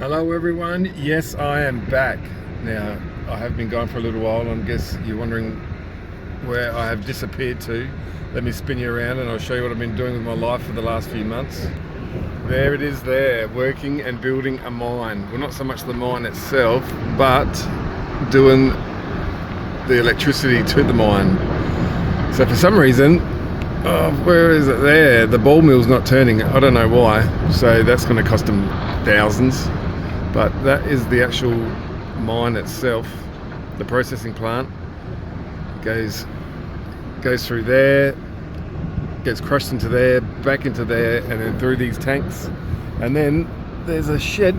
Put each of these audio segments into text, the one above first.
Hello everyone, yes I am back. Now I have been gone for a little while and I guess you're wondering where I have disappeared to. Let me spin you around and I'll show you what I've been doing with my life for the last few months. There it is there, working and building a mine. Well, not so much the mine itself, but doing the electricity to the mine. So for some reason, where is it there? The ball mill's not turning, I don't know why, so that's going to cost them thousands. But that is the actual mine itself, the processing plant. Goes through there, gets crushed into there, back into there, and then through these tanks. And then there's a shed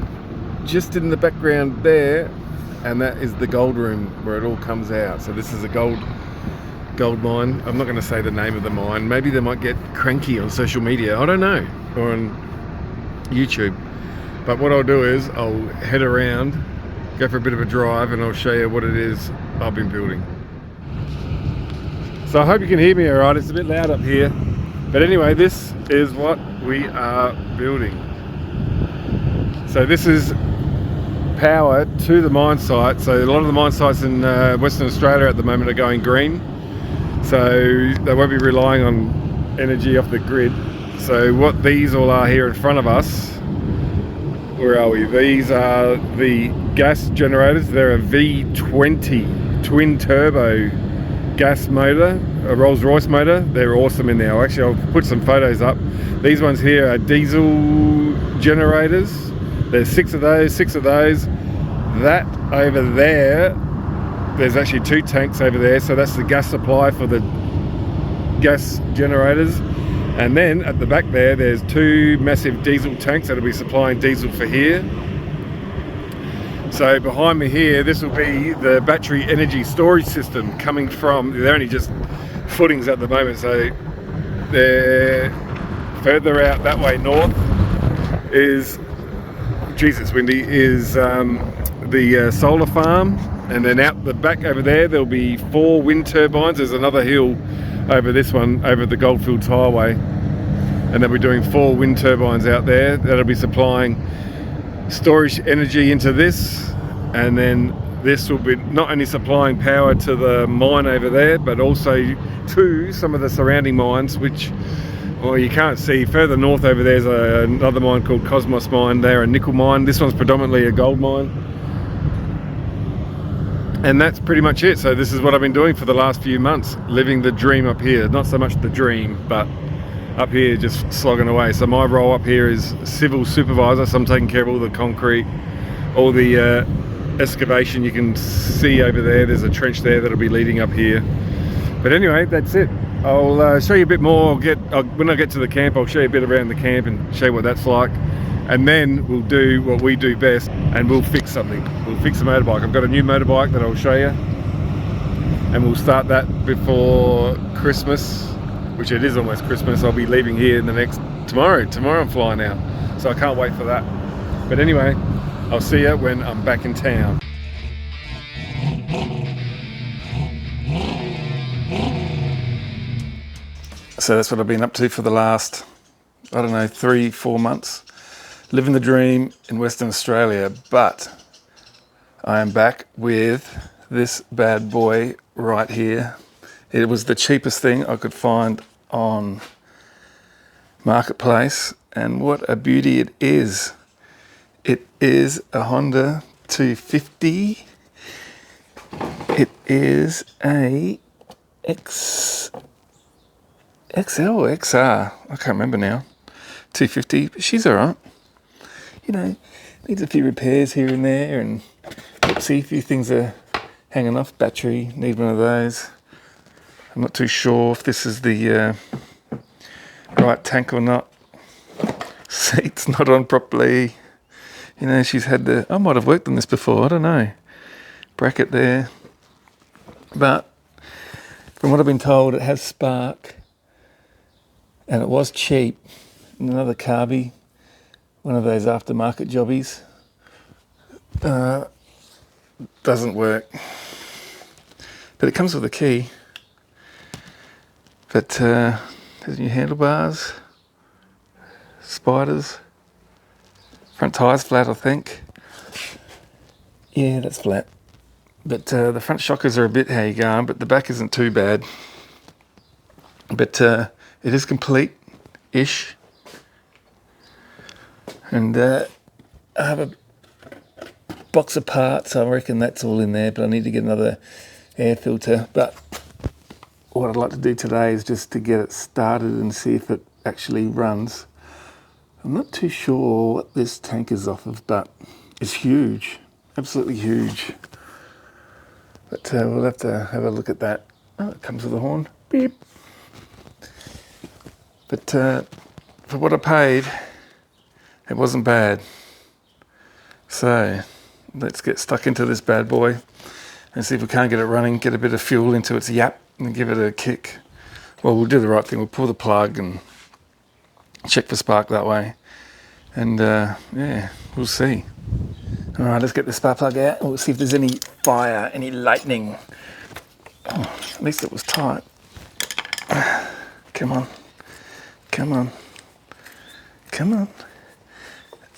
just in the background there, and that is the gold room where it all comes out. So this is a gold mine. I'm not going to say the name of the mine. Maybe they might get cranky on social media. I don't know, or on YouTube. But what I'll do is I'll head around, go for a bit of a drive, and I'll show you what it is I've been building. So I hope you can hear me all right. It's a bit loud up here. But anyway, this is what we are building. So this is power to the mine site. So a lot of the mine sites in Western Australia at the moment are going green. So they won't be relying on energy off the grid. So what these all are here in front of us, where are we? These are the gas generators. They're a V20 twin turbo gas motor, a Rolls-Royce motor. They're awesome in there. Actually, I'll put some photos up. These ones here are diesel generators. There's six of those. That over there, there's actually two tanks over there. So that's the gas supply for the gas generators. And then at the back there's two massive diesel tanks that'll be supplying diesel for here. So behind me here, this will be the battery energy storage system coming from, they're only just footings at the moment, so they're further out that way north is, Jesus windy, is the solar farm. And then out the back over there'll be 4 wind turbines. There's another hill over this one, over the Goldfields Highway, and they'll be doing 4 wind turbines out there that'll be supplying storage energy into this, and then this will be not only supplying power to the mine over there, but also to some of the surrounding mines, which, well, you can't see. Further north over there's another mine called Cosmos Mine. They're a nickel mine. This one's predominantly a gold mine. And that's pretty much it. So this is what I've been doing for the last few months, living the dream up here. Not so much the dream, but up here just slogging away. So my role up here is civil supervisor. So I'm taking care of all the concrete, all the excavation. You can see over there, there's a trench there that'll be leading up here. But anyway, that's it. I'll show you a bit more. When I get to the camp, I'll show you a bit around the camp and show you what that's like. And then we'll do what we do best, and we'll fix something. We'll fix a motorbike. I've got a new motorbike that I'll show you, and we'll start that before Christmas, which it is almost Christmas. I'll be leaving here in the next tomorrow I'm flying out, so I can't wait for that. But anyway, I'll see you when I'm back in town. So that's what I've been up to for the last, I don't know, 3-4 months. Living the dream in Western Australia, but I am back with this bad boy right here. It was the cheapest thing I could find on Marketplace, and what a beauty it is. It is a Honda 250. It is a XL or XR, I can't remember now. 250, but she's all right. You know, needs a few repairs here and there, and see a few things are hanging off. Battery, need one of those. I'm not too sure if this is the right tank or not. Seat's not on properly. You know, she's had I might have worked on this before, I don't know. Bracket there. But from what I've been told, it has spark, and it was cheap. And another carby, one of those aftermarket jobbies, doesn't work, but it comes with a key. But there's new handlebars, spiders, front tyre's flat I think, Yeah, that's flat. But the front shockers are a bit how you going, but the back isn't too bad. But it is complete-ish. And I have a box of parts. I reckon that's all in there, but I need to get another air filter. But what I'd like to do today is just to get it started and see if it actually runs. I'm not too sure what this tank is off of, but it's huge, absolutely huge. But we'll have to have a look at that. Oh, it comes with a horn. Beep. But for what I paid, it wasn't bad. So let's get stuck into this bad boy and see if we can't get it running, get a bit of fuel into its yap and give it a kick. Well, we'll do the right thing. We'll pull the plug and check for spark that way. And yeah, we'll see. All right, let's get the spark plug out. We'll see if there's any fire, any lightning. Oh, at least it was tight. Come on. Come on. Come on.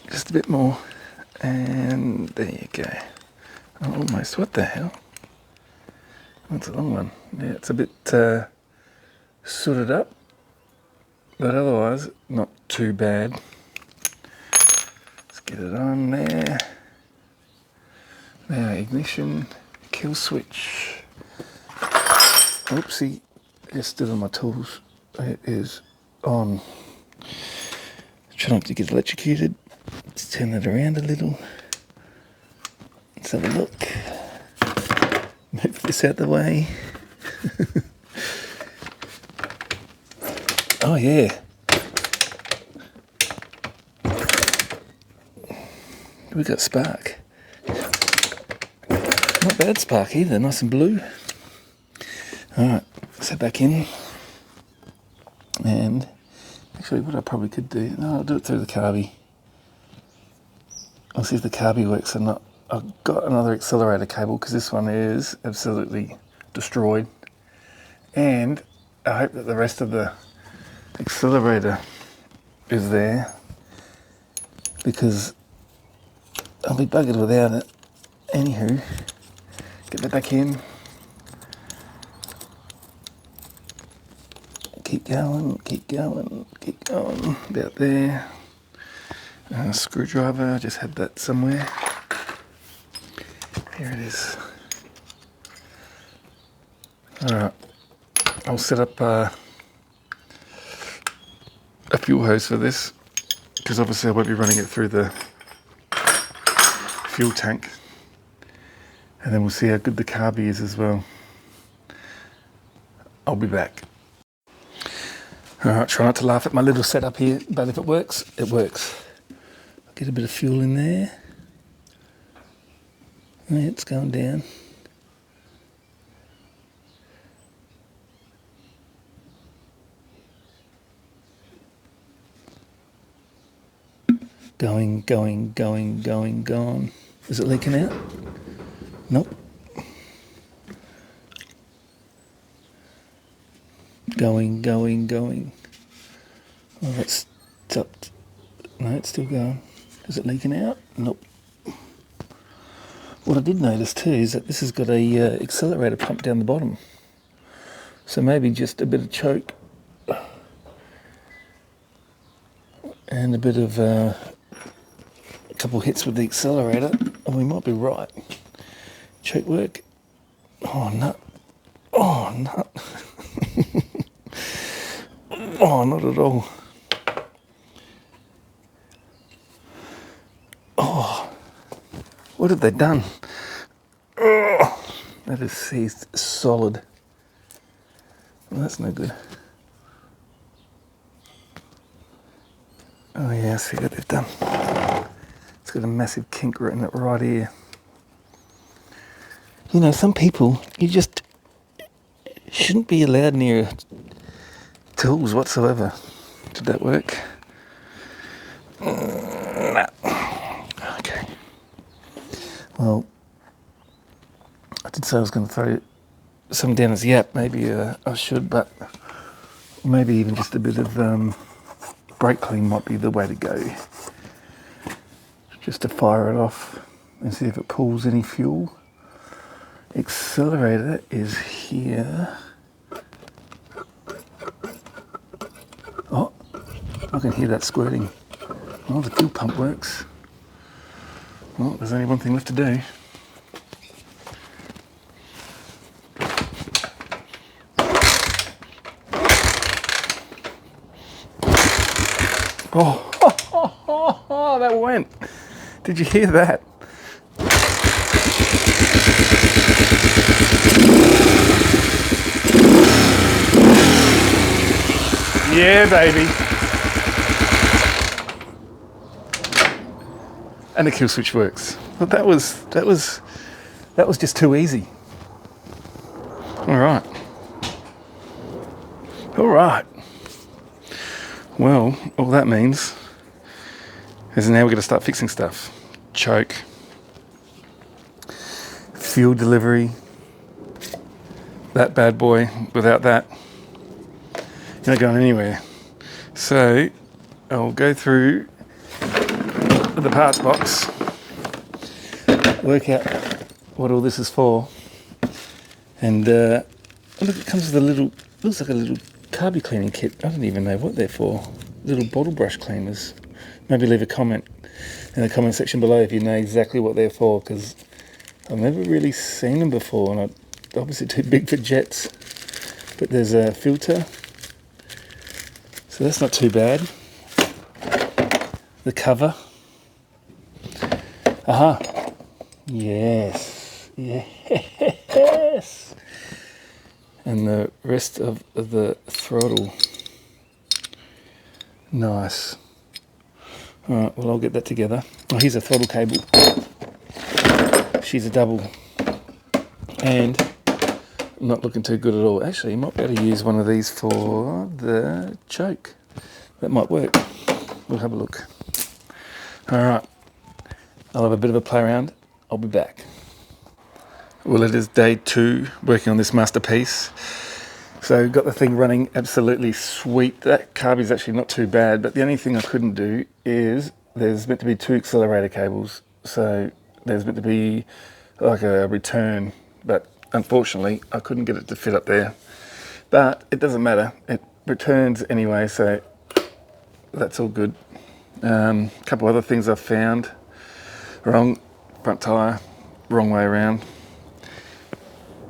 Just a bit more. And there you go. Oh, almost. What the hell? That's a long one. Yeah, it's a bit sooted up. But otherwise, not too bad. Let's get it on there. Now, ignition, kill switch. Oopsie, just stood on my tools. It is on. Try not to get electrocuted. Let's turn it around a little. Let's have a look. Move this out the way. Oh yeah. We got spark. Not bad spark either, nice and blue. Alright, let's head back in. And actually what I probably could do, no, I'll do it through the carby. I'll see if the carby works or not. I've got another accelerator cable because this one is absolutely destroyed. And I hope that the rest of the accelerator is there because I'll be buggered without it. Anywho, get that back in. Keep going, keep going, keep going. About there. Screwdriver, I just had that somewhere. Here it is. Alright, I'll set up a fuel hose for this because obviously I won't be running it through the fuel tank. And then we'll see how good the carby is as well. I'll be back. Alright, try not to laugh at my little setup here, but if it works, it works. I'll get a bit of fuel in there. Yeah, it's going down. Going, going, going, going, gone. Is it leaking out? Nope. Going, going, going. Oh, that's stopped. No, it's still going. Is it leaking out? Nope. What I did notice too is that this has got a accelerator pump down the bottom. So maybe just a bit of choke and a bit of a couple hits with the accelerator and we might be right. Choke work. Oh, nut. Oh, nut. Oh, not at all. Oh, what have they done? Oh, that is seized solid. Well, that's no good. Oh yeah, I see what they've done. It's got a massive kink right in it right here. You know, some people, you just shouldn't be allowed near tools whatsoever. Did that work? No. Okay. Well, I did say I was going to throw some down as yap. Maybe I should, but maybe even just a bit of brake clean might be the way to go. Just to fire it off. and see if it pulls any fuel. Accelerator is here. Oh, I can hear that squirting. Oh, the fuel pump works. Well, there's only one thing left to do. Oh, that went. Did you hear that? Yeah, baby. And the kill switch works. But that was just too easy. All right. Well, all that means is now we're going to start fixing stuff. Choke, fuel delivery, that bad boy. Without that, you're not going anywhere. So I'll go through the parts box, work out what all this is for, and look, it comes with a little, looks like a little carby cleaning kit. I don't even know what they're for. Little bottle brush cleaners. Maybe leave a comment in the comment section below if you know exactly what they're for, because I've never really seen them before, and I'm obviously too big for jets. But there's a filter, so that's not too bad. The cover. Aha. Yes. Yes. And the rest of the throttle. Nice. Alright, well, I'll get that together. Oh, here's a throttle cable. She's a double. And not looking too good at all. Actually, you might be able to use one of these for the choke. That might work. We'll have a look. Alright. I'll have a bit of a play around. I'll be back. Well, it is day 2 working on this masterpiece. So got the thing running absolutely sweet. That carby's actually not too bad, but the only thing I couldn't do is there's meant to be 2 accelerator cables. So there's meant to be like a return, but unfortunately I couldn't get it to fit up there. But it doesn't matter. It returns anyway, so that's all good. A couple other things I've found. Wrong front tyre, wrong way around.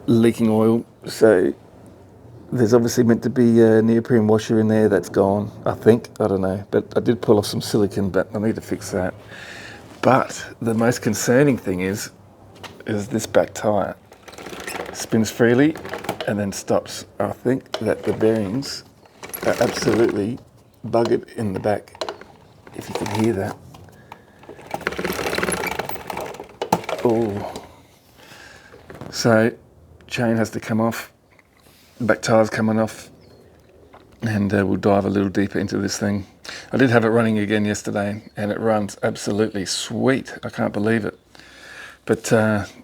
Leaking oil, so there's obviously meant to be a neoprene washer in there. That's gone, I think. I don't know, but I did pull off some silicone, but I need to fix that. But the most concerning thing is this back tyre spins freely and then stops. I think that the bearings are absolutely buggered in the back, if you can hear that. Oh, so chain has to come off, back tyre's coming off, and we'll dive a little deeper into this thing. I did have it running again yesterday, and it runs absolutely sweet. I can't believe it. But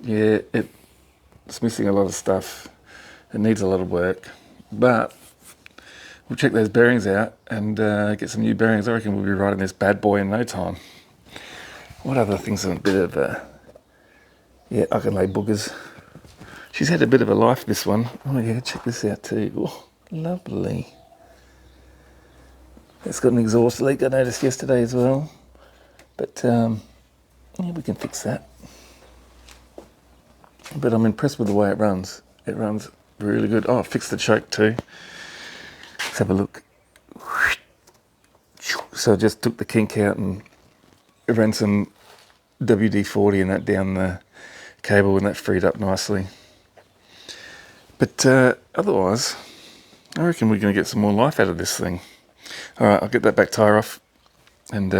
yeah, it's missing a lot of stuff. It needs a lot of work. But we'll check those bearings out and get some new bearings. I reckon we'll be riding this bad boy in no time. What other things are a bit of yeah, I can lay boogers. She's had a bit of a life, this one. Oh yeah, check this out too. Oh, lovely. It's got an exhaust leak, I noticed yesterday as well. But yeah, we can fix that. But I'm impressed with the way it runs. It runs really good. Oh, I fixed the choke too. Let's have a look. So I just took the kink out and ran some WD-40 and that down the cable, and that freed up nicely. But otherwise, I reckon we're going to get some more life out of this thing. All right, I'll get that back tyre off and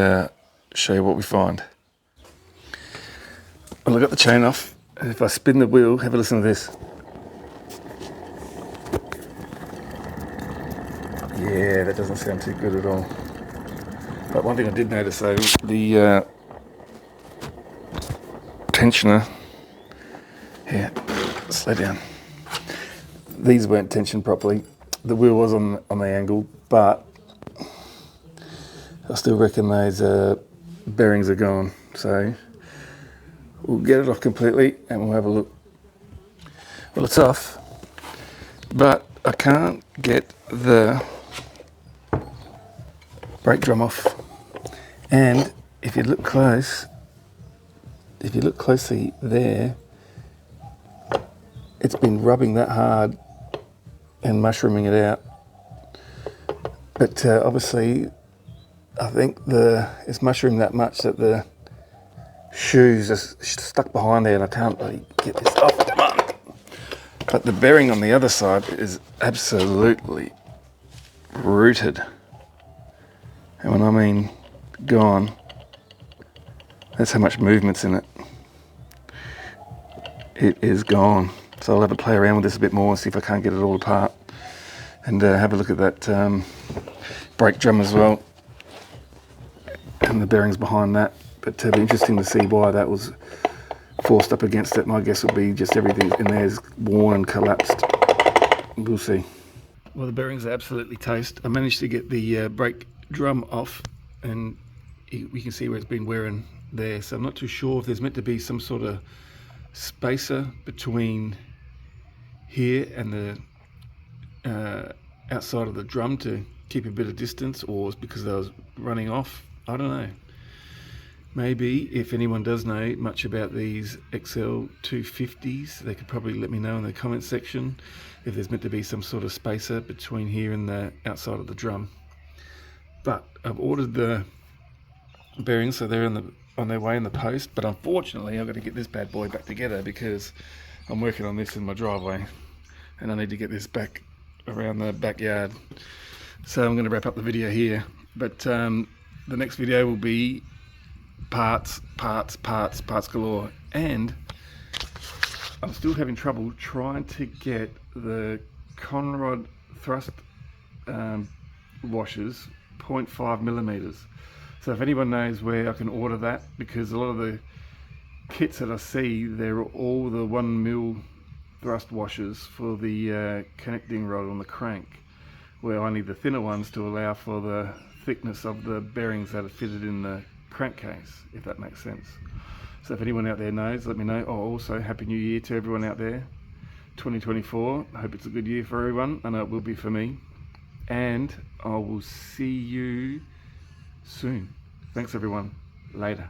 show you what we find. Well, I got the chain off. If I spin the wheel, have a listen to this. Yeah, that doesn't sound too good at all. But one thing I did notice though, the tensioner, here, slow down. These weren't tensioned properly. The wheel was on the angle, but I still reckon those bearings are gone. So we'll get it off completely and we'll have a look. Well, it's off, but I can't get the brake drum off. And if you look closely there, it's been rubbing that hard and mushrooming it out. But obviously, I think it's mushroomed that much that the shoes are stuck behind there and I can't really get this off. Come on. But the bearing on the other side is absolutely rooted. And when I mean gone, that's how much movement's in it. It is gone. So I'll have to play around with this a bit more and see if I can't get it all apart. And have a look at that brake drum as well. And the bearings behind that. But it'll be interesting to see why that was forced up against it. My guess would be just everything in there is worn and collapsed. We'll see. Well, the bearings are absolutely toast. I managed to get the brake drum off and we can see where it's been wearing there. So I'm not too sure if there's meant to be some sort of spacer between here and the outside of the drum to keep a bit of distance, or it's because I was running off. I don't know. Maybe if anyone does know much about these XL250s, they could probably let me know in the comment section if there's meant to be some sort of spacer between here and the outside of the drum. But I've ordered the bearings, so they're on their way in the post. But unfortunately, I've got to get this bad boy back together because I'm working on this in my driveway, and I need to get this back around the backyard. So I'm going to wrap up the video here. But the next video will be parts galore. And I'm still having trouble trying to get the Conrod thrust washers 0.5 millimeters. So if anyone knows where I can order that, because a lot of the kits that I see, they're all the 1 mil thrust washers for the connecting rod on the crank, where I need the thinner ones to allow for the thickness of the bearings that are fitted in the crankcase, if that makes sense. So if anyone out there knows, let me know. Oh, also Happy New Year to everyone out there. 2024, I hope it's a good year for everyone. I know it will be for me. And I will see you soon. Thanks everyone. Later.